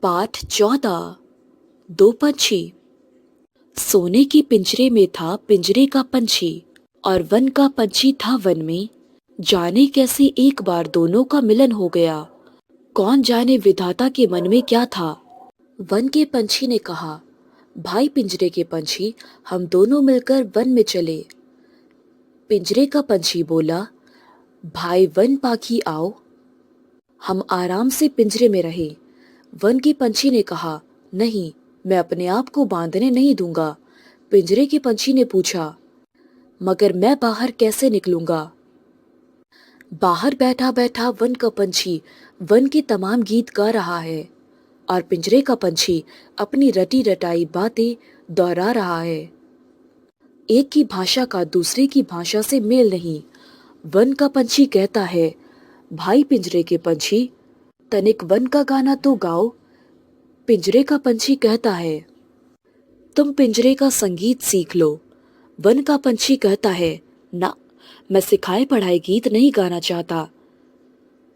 पाठ 14। दो पंछी। सोने की पिंजरे में था पिंजरे का पंछी, और वन का पंछी था वन में। जाने कैसे एक बार दोनों का मिलन हो गया। कौन जाने विधाता के मन में क्या था। वन के पंछी ने कहा, भाई पिंजरे के पंछी, हम दोनों मिलकर वन में चले। पिंजरे का पंछी बोला, भाई वन पाखी आओ, हम आराम से पिंजरे में रहे। वन के पंछी ने कहा, नहीं, मैं अपने आप को बांधने नहीं दूंगा। पिंजरे के पंछी ने पूछा, मगर मैं बाहर कैसे निकलूंगा। बाहर बैठा बैठा वन का पंछी वन के तमाम गीत गा रहा है, और पिंजरे का पंछी अपनी रटी रटाई बातें दोहरा रहा है। एक की भाषा का दूसरे की भाषा से मेल नहीं। वन का पंछी कहता है, भाई पिंजरे के पंछी, तनिक वन का गाना तो गाओ। पिंजरे का पंछी कहता है, तुम पिंजरे का संगीत सीख लो। वन का पंछी कहता है, ना, मैं सिखाए पढ़ाए गीत नहीं गाना चाहता।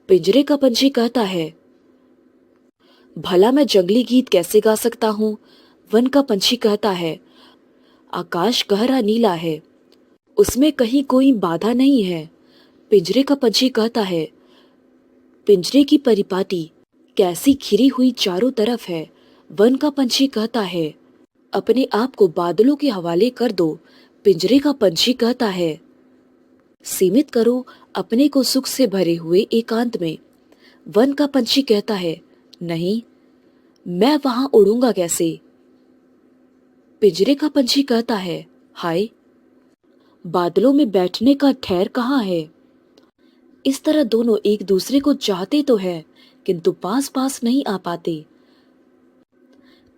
पिंजरे का पंछी कहता है, भला मैं जंगली गीत कैसे गा सकता हूँ। वन का पंछी कहता है, आकाश गहरा नीला है, उसमें कहीं कोई बाधा नहीं है। पिंजरे का पंछी कहता है, पिंजरे की परिपाटी कैसी घिरी हुई चारों तरफ है। वन का पंछी कहता है, अपने आप को बादलों के हवाले कर दो। पिंजरे का पंछी कहता है, सीमित करो अपने को सुख से भरे हुए एकांत में। वन का पंछी कहता है, नहीं, मैं वहां उड़ूंगा कैसे। पिंजरे का पंछी कहता है, हाय, बादलों में बैठने का ठहर कहाँ है। इस तरह दोनों एक दूसरे को चाहते तो हैं, किंतु पास पास नहीं आ पाते।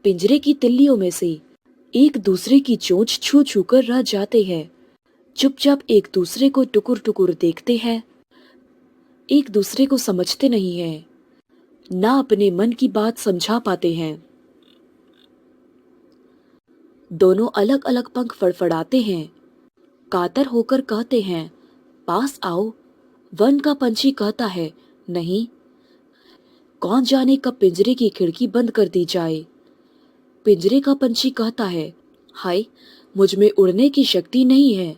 पिंजरे की तिल्लियों में से एक दूसरे की चोंच छू छू कर रह जाते हैं। चुपचाप एक दूसरे को टुकुर टुकुर देखते हैं। एक दूसरे को समझते नहीं हैं, ना अपने मन की बात समझा पाते हैं। दोनों अलग अलग पंख फड़फड़ाते हैं, कातर होकर कहते हैं, पास आओ। वन का पंछी कहता है, नहीं, कौन जाने कब पिंजरे की खिड़की बंद कर दी जाए। पिंजरे का पंछी कहता है, हाय, मुझ में उड़ने की शक्ति नहीं है।